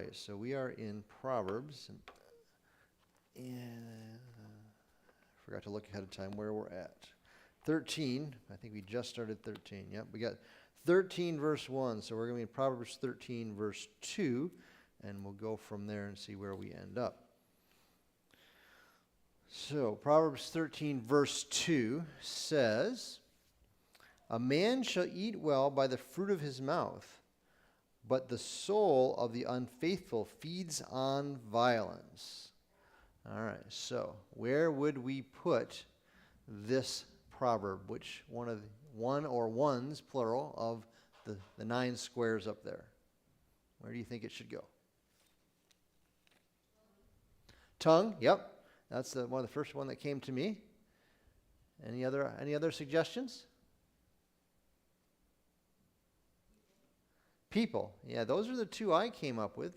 right, so we are in Proverbs. And I forgot to look ahead of time where we're at. 13, I think we just started 13. Yep, we got 13 verse 1, so we're going to be in Proverbs 13 verse 2, and we'll go from there and see where we end up. So, Proverbs 13 verse 2 says, "A man shall eat well by the fruit of his mouth, but the soul of the unfaithful feeds on violence." All right, so where would we put this proverb? Which one or ones, plural, of the 9 squares up there? Where do you think it should go? Tongue, yep. That's one of the first one that came to me. Any other suggestions? People. Yeah, those are the 2 I came up with.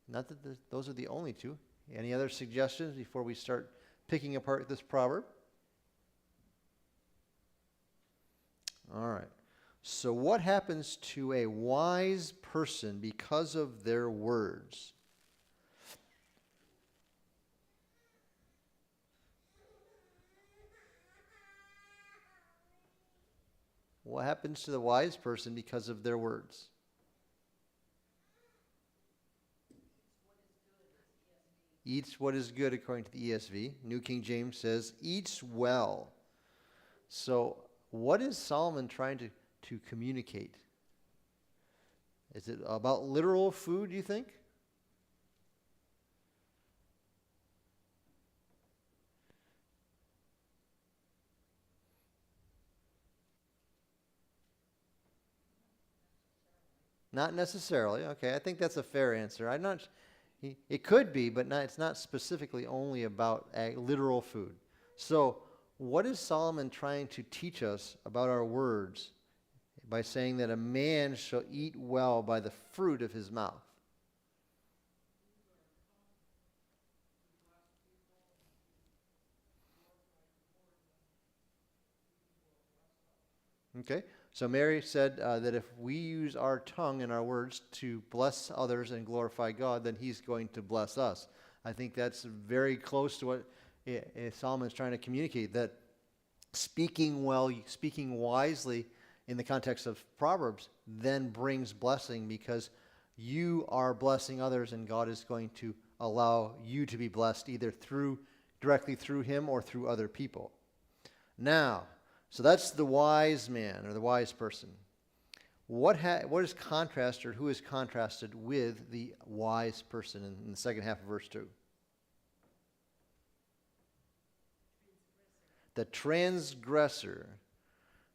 Not that those are the only 2. Any other suggestions before we start picking apart this proverb? All right. So what happens to a wise person because of their words? What happens to the wise person because of their words? Eats what is good, according to the ESV. New King James says, eats well. So what is Solomon trying to communicate? Is it about literal food, do you think? Not necessarily. Okay, I think that's a fair answer. It could be, but it's not specifically only about literal food. So what is Solomon trying to teach us about our words by saying that a man shall eat well by the fruit of his mouth? Okay, so Mary said that if we use our tongue and our words to bless others and glorify God, then he's going to bless us. I think that's very close to what Solomon's trying to communicate, that speaking well, speaking wisely in the context of Proverbs then brings blessing, because you are blessing others and God is going to allow you to be blessed either directly through him or through other people. Now, so that's the wise man or the wise person. What is contrasted, or who is contrasted with the wise person in the second half of verse 2? The transgressor.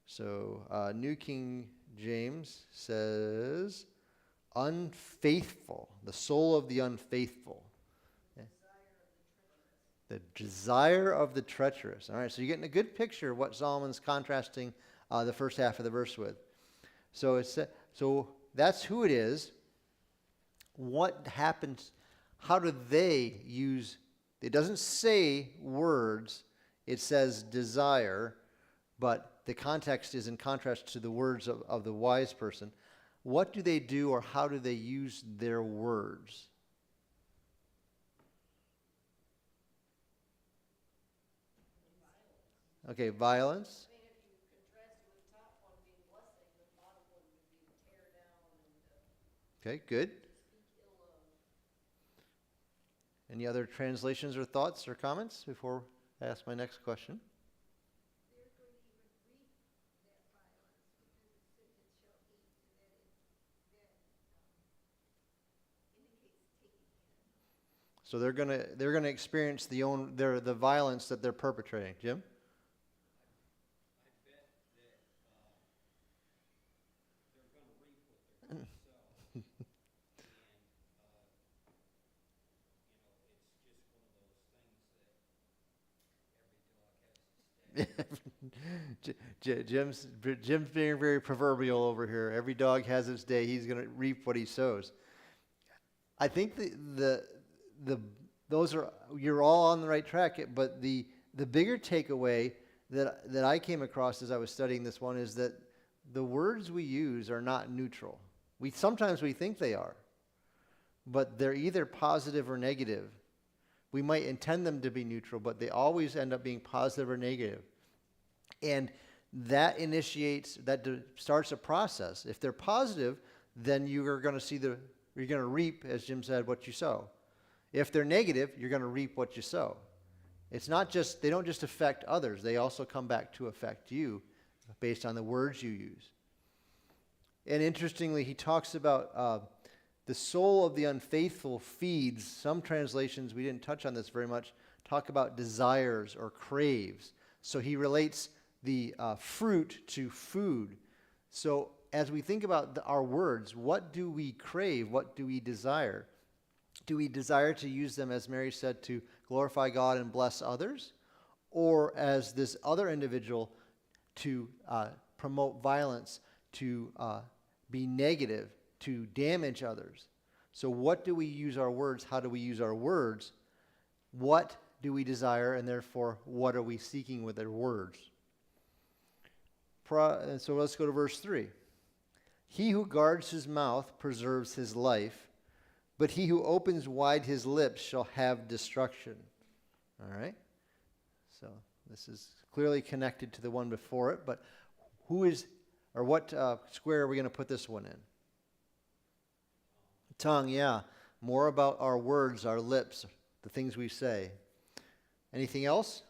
So New King James says unfaithful, the soul of the unfaithful. The desire of the treacherous. All right, so you're getting a good picture of what Solomon's contrasting the first half of the verse with. So that's who it is. What happens? How do they use? It doesn't say words. It says desire, but the context is in contrast to the words of the wise person. What do they do, or how do they use their words? Okay, violence. I mean, if you contrast it with the top one being blessing, the bottom one would be tear down and Okay, good. speak ill of. Any other translations or thoughts or comments before I ask my next question? They're going to even reap that violence, because it says it shall eat, and that indicates taking in. So they're gonna experience the violence that they're perpetrating. Jim? Jim's being very proverbial over here. Every dog has its day. He's going to reap what he sows. I think you're all on the right track. But the bigger takeaway that I came across as I was studying this one is that the words we use are not neutral. Sometimes we think they are, but they're either positive or negative. We might intend them to be neutral, but they always end up being positive or negative. And that starts a process. If they're positive, then you're going to reap, as Jim said, what you sow. If they're negative, you're going to reap what you sow. It's not just, they don't just affect others, they also come back to affect you based on the words you use. And interestingly, he talks about the soul of the unfaithful feeds. Some translations, we didn't touch on this very much, talk about desires or craves. So he relates the fruit to food. So as we think about our words, what do we crave? What do we desire? Do we desire to use them, as Mary said, to glorify God and bless others? Or as this other individual, to promote violence, to be negative, to damage others? So what do we use our words? How do we use our words? What do we desire? And therefore, what are we seeking with our words? And so let's go to verse 3. He who guards his mouth preserves his life, but he who opens wide his lips shall have destruction. All right? So this is clearly connected to the one before it, but what square are we going to put this one in? Tongue, yeah. More about our words, our lips, the things we say. Anything else?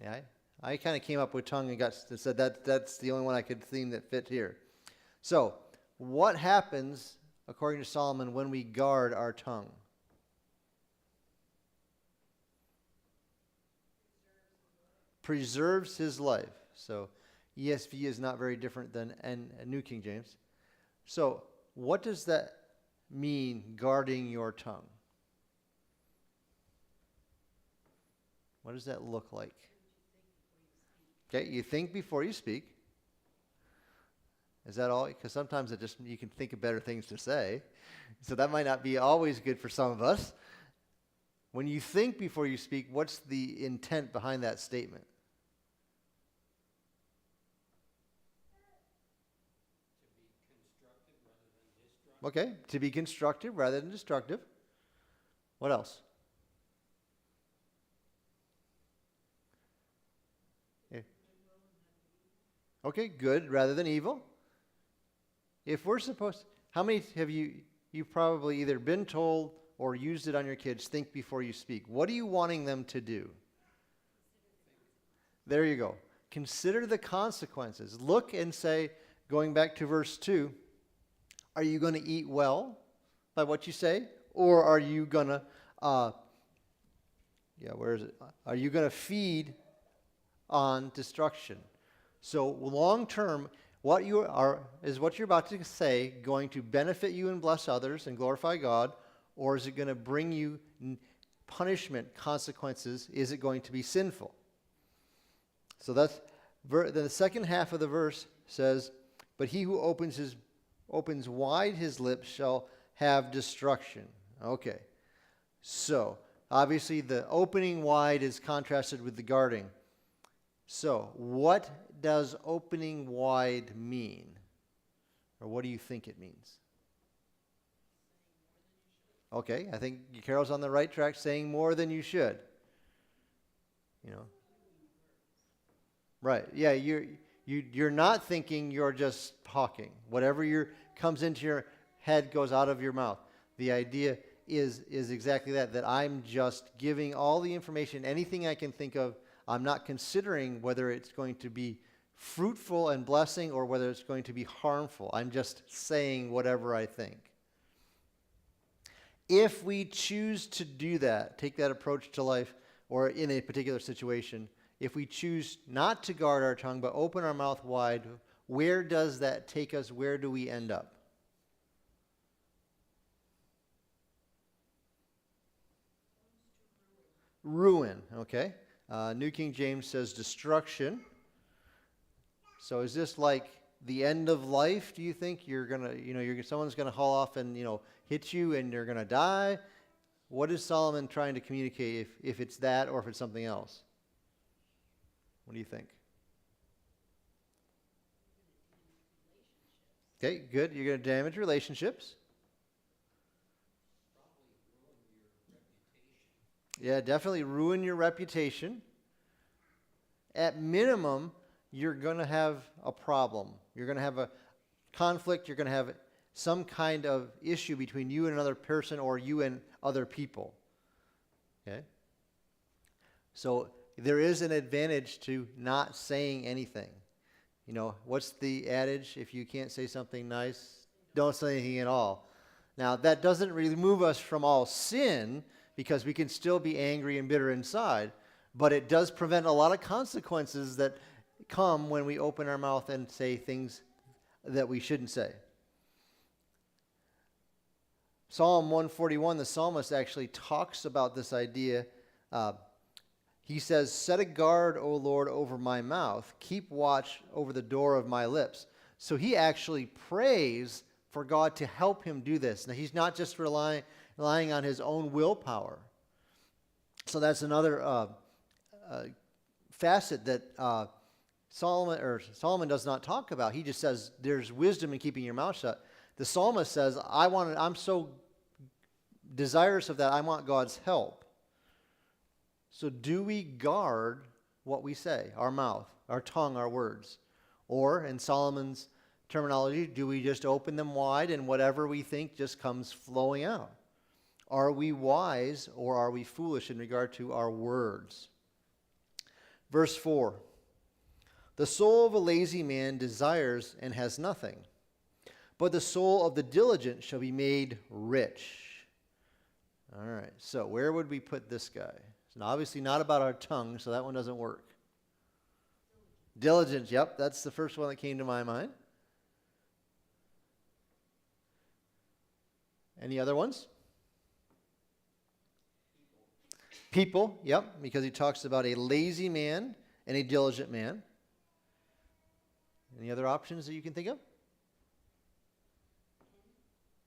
Yeah, I kind of came up with tongue and said that's the only one I could think that fit here. So, what happens, according to Solomon, when we guard our tongue? Preserves his life. So, ESV is not very different than New King James. So, what does that mean, guarding your tongue? What does that look like? Okay, you think before you speak. Is that all? Because sometimes you can think of better things to say. So that might not be always good for some of us. When you think before you speak, what's the intent behind that statement? Okay, to be constructive rather than destructive. What else? Yeah. Okay, good rather than evil. If we're supposed, how many have you've probably either been told or used it on your kids, think before you speak. What are you wanting them to do? There you go. Consider the consequences. Look and say, going back to verse 2, are you going to eat well by what you say? Or are you going to, where is it? Are you going to feed on destruction? So long term, what you're about to say going to benefit you and bless others and glorify God? Or is it going to bring you punishment, consequences? Is it going to be sinful? So that's the second half of the verse says, but he who opens wide his lips shall have destruction. Okay. So, obviously the opening wide is contrasted with the guarding. So, what does opening wide mean? Or what do you think it means? Okay, I think Carol's on the right track, saying more than you should. You know. Right. Yeah, you're not thinking, you're just talking. Whatever comes into your head goes out of your mouth. The idea is exactly that I'm just giving all the information, anything I can think of. I'm not considering whether it's going to be fruitful and blessing or whether it's going to be harmful. I'm just saying whatever I think. If we choose to do that, take that approach to life or in a particular situation, if we choose not to guard our tongue but open our mouth wide, where does that take us? Where do we end up? Ruin, okay. New King James says destruction. So is this like the end of life, do you think? You're going to, someone's going to haul off and, hit you and you're going to die? What is Solomon trying to communicate if it's that or if it's something else? What do you think? Okay, good. You're going to damage relationships. Yeah, definitely ruin your reputation. At minimum, you're going to have a problem. You're going to have a conflict. You're going to have some kind of issue between you and another person or you and other people. Okay? So there is an advantage to not saying anything. You know, what's the adage? If you can't say something nice, don't say anything at all. Now, that doesn't remove us from all sin, because we can still be angry and bitter inside, but it does prevent a lot of consequences that come when we open our mouth and say things that we shouldn't say. Psalm 141, the psalmist actually talks about this idea. He says, "Set a guard, O Lord, over my mouth. Keep watch over the door of my lips." So he actually prays for God to help him do this. Now, he's not just relying on his own willpower. So that's another facet that Solomon does not talk about. He just says there's wisdom in keeping your mouth shut. The psalmist says, I'm so desirous of that, I want God's help. So do we guard what we say, our mouth, our tongue, our words? Or, in Solomon's terminology, do we just open them wide and whatever we think just comes flowing out? Are we wise or are we foolish in regard to our words? Verse 4, "The soul of a lazy man desires and has nothing, but the soul of the diligent shall be made rich." All right, so where would we put this guy? It's obviously not about our tongue, so that one doesn't work. Diligence, yep, that's the first one that came to my mind. Any other ones? People, yep, because he talks about a lazy man and a diligent man. Any other options that you can think of?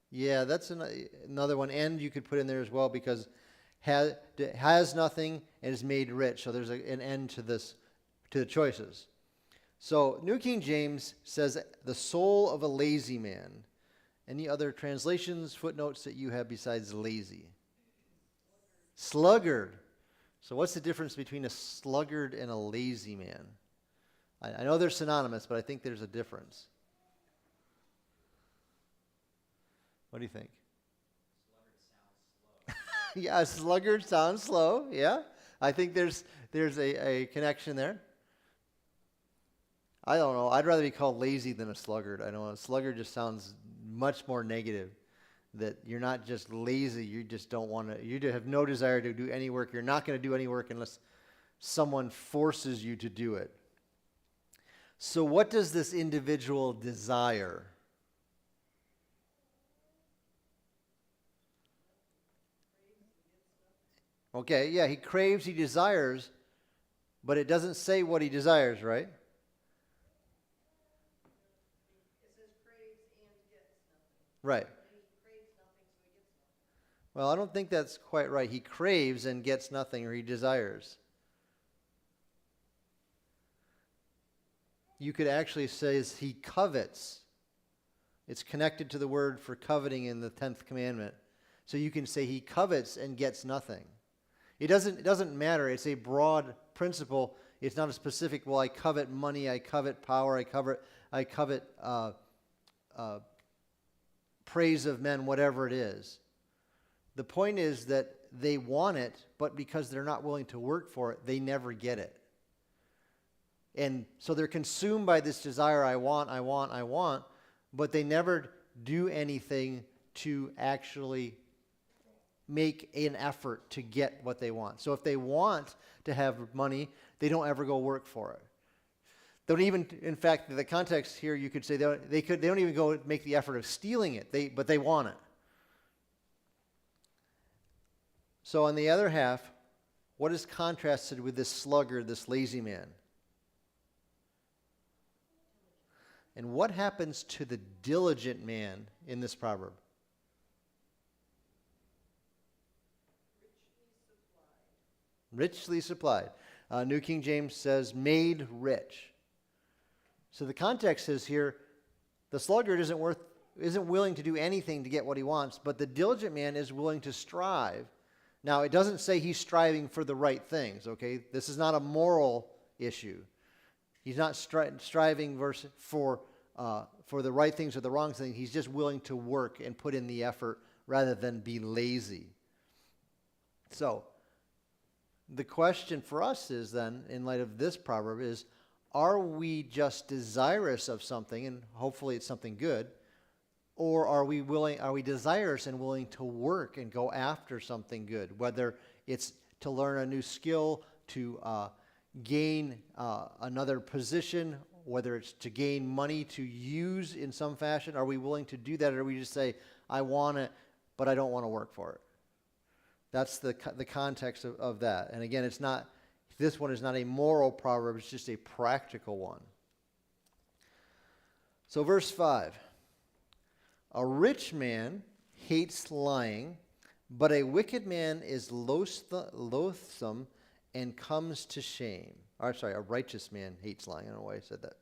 Yeah, that's another one. And you could put in there as well, because has nothing and is made rich. So there's an end to this, to the choices. So New King James says the soul of a lazy man. Any other translations, footnotes that you have besides lazy? Sluggard. So what's the difference between a sluggard and a lazy man? I know they're synonymous, but I think there's a difference. What do you think? Sluggard sounds slow. Yeah, sluggard sounds slow. Yeah, I think there's a connection there. I don't know. I'd rather be called lazy than a sluggard. I know a sluggard just sounds much more negative. That you're not just lazy, you just don't want to, you have no desire to do any work. You're not going to do any work unless someone forces you to do it. So what does this individual desire? Okay, yeah, he craves, he desires, but it doesn't say what he desires, right? It says craves and gets nothing. Right. And he craves nothing, so he gets nothing. Well, I don't think that's quite right. He craves and gets nothing, or he desires. You could actually say he covets. It's connected to the word for coveting in the 10th commandment. So you can say he covets and gets nothing. It doesn't matter. It's a broad principle. It's not a specific, well, I covet money, I covet power, I covet praise of men, whatever it is. The point is that they want it, but because they're not willing to work for it, they never get it. And so they're consumed by this desire, I want, but they never do anything to actually make an effort to get what they want. So if they want to have money, they don't ever go work for it. Don't even, in fact, the context here, you could say they don't even go make the effort of stealing it, but they want it. So on the other half, what is contrasted with this sluggard, this lazy man? And what happens to the diligent man in this proverb? Richly supplied. New King James says made rich. So the context is here, The sluggard isn't willing to do anything to get what he wants, but the diligent man is willing to strive. Now, it doesn't say he's striving for the right things, okay? This is not a moral issue. He's not striving for the right things or the wrong things. He's just willing to work and put in the effort rather than be lazy. So, the question for us is then, in light of this proverb, is are we just desirous of something, and hopefully it's something good, or are we desirous and willing to work and go after something good, whether it's to learn a new skill, to gain another position, whether it's to gain money to use in some fashion? Are we willing to do that, or do we just say, I want it, but I don't want to work for it? That's the context of that. And again, this one is not a moral proverb, it's just a practical one. So verse 5. A rich man hates lying, but a wicked man is loathsome and comes to shame. Or, sorry, a righteous man hates lying. I don't know why I said that.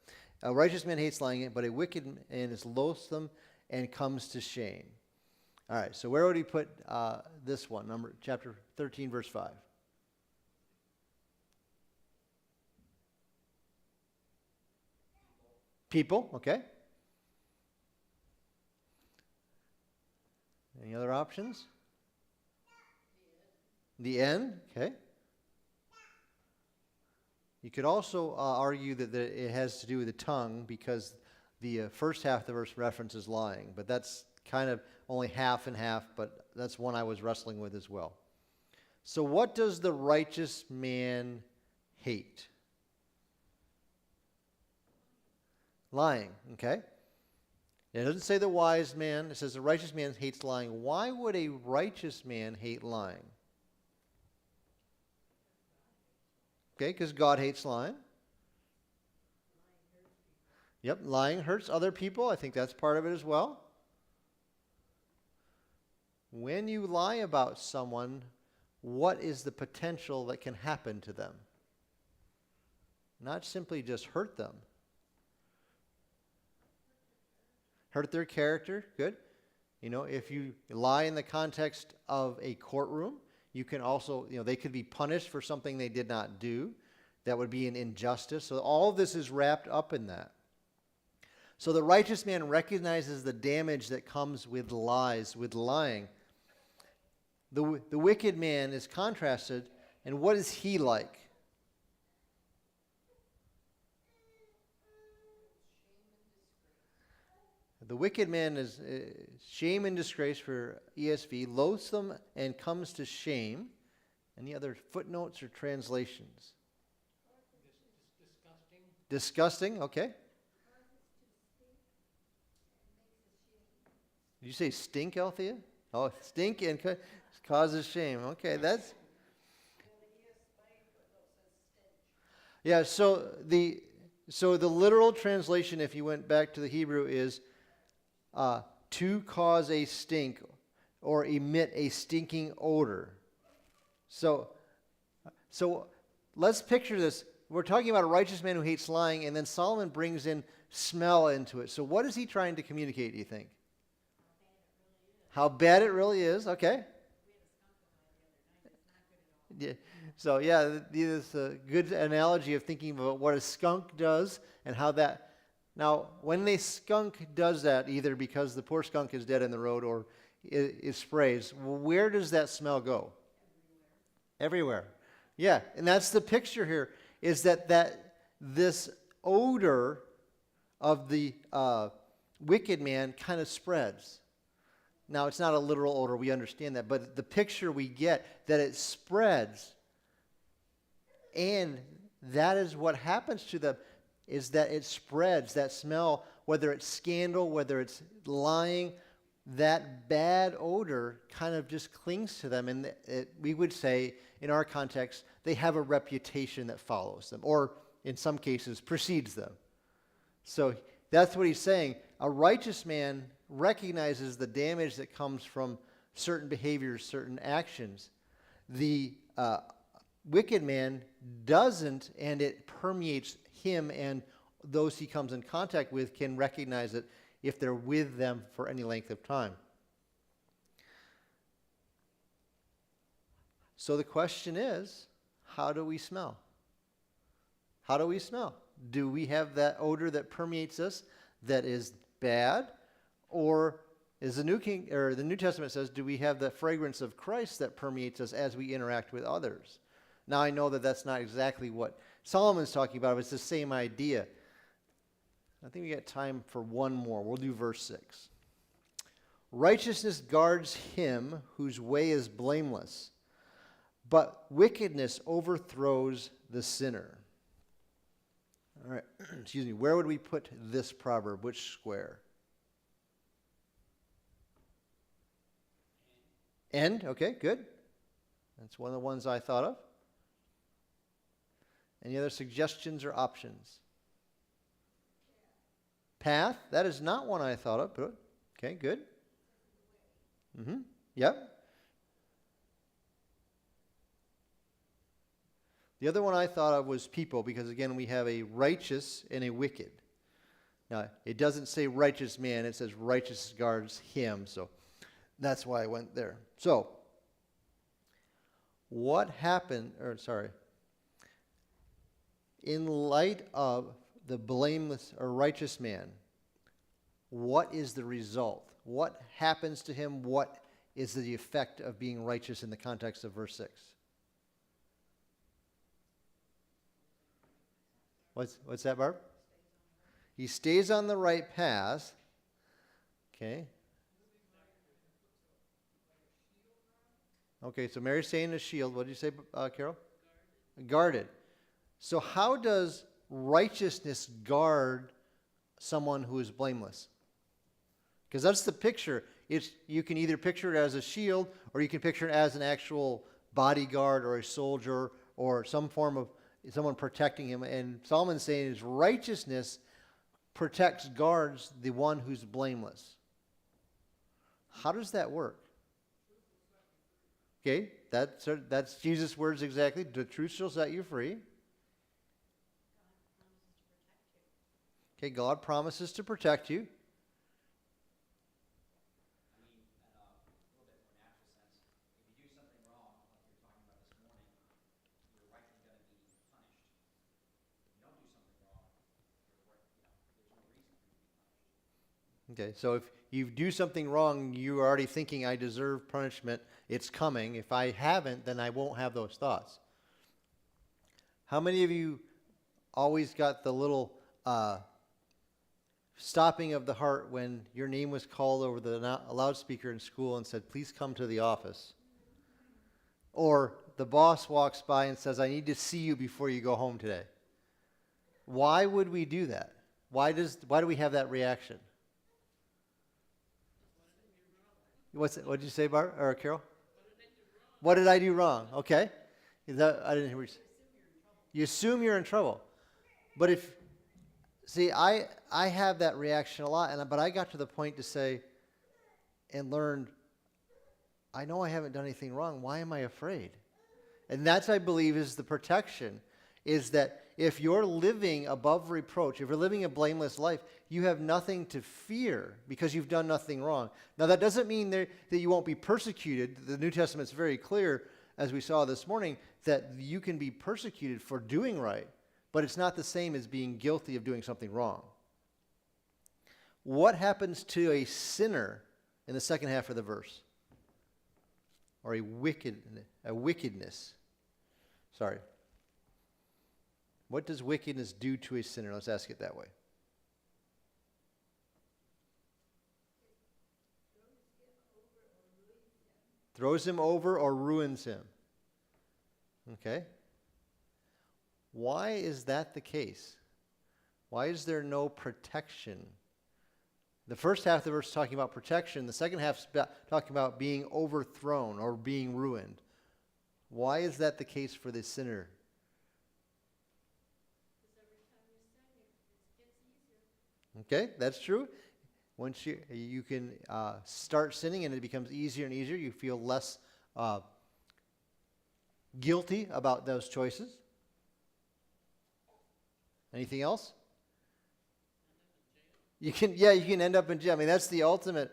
A righteous man hates lying, but a wicked man is loathsome and comes to shame. All right, so where would he put this one? Chapter 13, verse 5. People, okay. Any other options? The end, okay. You could also argue that it has to do with the tongue, because the first half of the verse references lying, but that's kind of only half and half, but that's one I was wrestling with as well. So what does the righteous man hate? Lying, okay. It doesn't say the wise man. It says the righteous man hates lying. Why would a righteous man hate lying? Okay, because God hates lying. Yep, lying hurts other people. I think that's part of it as well. When you lie about someone, what is the potential that can happen to them? Not simply just hurt them. Hurt their character, good. You know, if you lie in the context of a courtroom, you can also, they could be punished for something they did not do. That would be an injustice. So all of this is wrapped up in that. So the righteous man recognizes the damage that comes with lies, with lying. The wicked man is contrasted, and what is he like? The wicked man is shame and disgrace for ESV, loathsome and comes to shame. Any other footnotes or translations? Disgusting, okay. Did you say stink, Althea? Oh, stink and causes shame. Okay, that's... Yeah, so the literal translation, if you went back to the Hebrew, is to cause a stink or emit a stinking odor. So let's picture this. We're talking about a righteous man who hates lying, and then Solomon brings in smell into it. So what is he trying to communicate, do you think? How bad it really is. Okay. Yeah. So yeah, this is a good analogy of thinking about what a skunk does and how that... Now, when a skunk does that, either because the poor skunk is dead in the road or it sprays, where does that smell go? Everywhere. Yeah, and that's the picture here, is that this odor of the wicked man kind of spreads. Now, it's not a literal odor, we understand that, but the picture we get, that it spreads, and that is what happens to them, is that it spreads, that smell, whether it's scandal, whether it's lying, that bad odor kind of just clings to them. And we would say, in our context, they have a reputation that follows them, or in some cases, precedes them. So that's what he's saying. A righteous man recognizes the damage that comes from certain behaviors, certain actions. The wicked man doesn't, and it permeates him, and those he comes in contact with can recognize it if they're with them for any length of time. So the question is, how do we smell? How do we smell? Do we have that odor that permeates us that is bad? Or is the New Testament says, do we have the fragrance of Christ that permeates us as we interact with others? Now I know that that's not exactly what Solomon's talking about, but it's the same idea. I think we got time for one more. We'll do verse 6. Righteousness guards him whose way is blameless, but wickedness overthrows the sinner. All right, excuse me. Where would we put this proverb? Which square? End. Okay, good. That's one of the ones I thought of. Any other suggestions or options? Path. That is not one I thought of. Okay, good. Yep. The other one I thought of was people, because again we have a righteous and a wicked. Now, it doesn't say righteous man, it says righteous guards him, so that's why I went there. So, what happened, in light of the blameless or righteous man, what is the result? What happens to him? What is the effect of being righteous in the context of verse 6? What's that, Barb? He stays on the right path. Okay. Okay, so Mary's saying a shield. What did you say, Carol? Guarded. So how does righteousness guard someone who is blameless? Because that's the picture. You can either picture it as a shield, or you can picture it as an actual bodyguard or a soldier or some form of someone protecting him. And Solomon's saying his righteousness protects, guards the one who's blameless. How does that work? Okay, that's Jesus' words exactly. The truth shall set you free. Okay, God promises to protect you. Okay, so if you do something wrong, you're already thinking, I deserve punishment. It's coming. If I haven't, then I won't have those thoughts. How many of you always got the little stopping of the heart when your name was called over the loudspeaker in school and said, please come to the office? Or the boss walks by and says, I need to see you before you go home today. Why would we do that? Why do we have that reaction? What did you say, Bart or Carol? What did I do wrong? Okay. I didn't hear what you said. You assume you're in trouble. But I have that reaction a lot, but I got to the point to say and learned, I know I haven't done anything wrong. Why am I afraid? And that's, I believe, is the protection, is that if you're living above reproach, if you're living a blameless life, you have nothing to fear because you've done nothing wrong. Now, that doesn't mean that you won't be persecuted. The New Testament's very clear, as we saw this morning, that you can be persecuted for doing right, but it's not the same as being guilty of doing something wrong. What happens to a sinner in the second half of the verse? Or a wickedness. Sorry. What does wickedness do to a sinner? Let's ask it that way. Throws him over or ruins him. Okay. Why is that the case? Why is there no protection? The first half of the verse is talking about protection. The second half is talking about being overthrown or being ruined. Why is that the case for the sinner? Okay, that's true. Once you can start sinning and it becomes easier and easier, you feel less guilty about those choices. Anything else? You can end up in jail. I mean, that's the ultimate,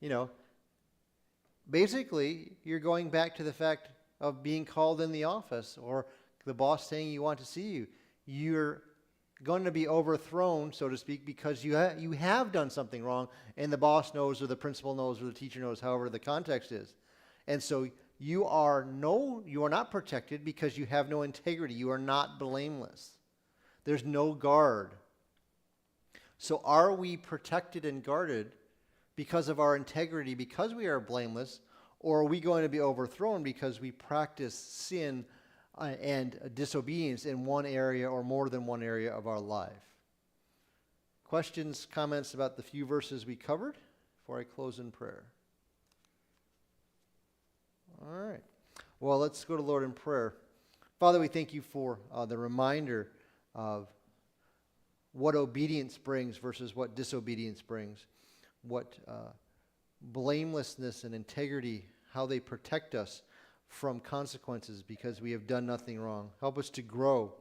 you know. Basically, you're going back to the fact of being called in the office or the boss saying you want to see you. You're going to be overthrown, so to speak, because you have done something wrong, and the boss knows, or the principal knows, or the teacher knows, however the context is. And so you are not protected because you have no integrity. You are not blameless. There's no guard. So are we protected and guarded because of our integrity, because we are blameless, or are we going to be overthrown because we practice sin and disobedience in one area or more than one area of our life? Questions, comments about the few verses we covered before I close in prayer? All right. Well, let's go to the Lord in prayer. Father, we thank you for the reminder of what obedience brings versus what disobedience brings, what blamelessness and integrity, how they protect us from consequences because we have done nothing wrong. Help us to grow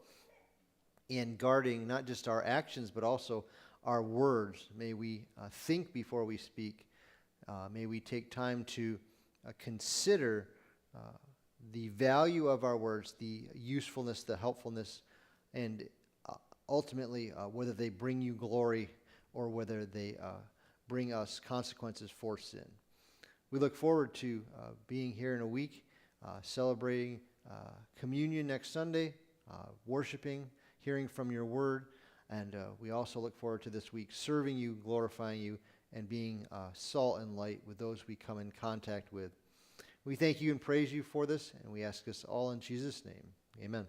in guarding not just our actions but also our words. May we think before we speak. May we take time to consider the value of our words, the usefulness, the helpfulness, and ultimately whether they bring you glory or whether they bring us consequences for sin. We look forward to being here in a week, celebrating communion next Sunday, worshiping, hearing from your word, and we also look forward to this week serving you, glorifying you, and being salt and light with those we come in contact with. We thank you and praise you for this, and we ask this all in Jesus' name. Amen.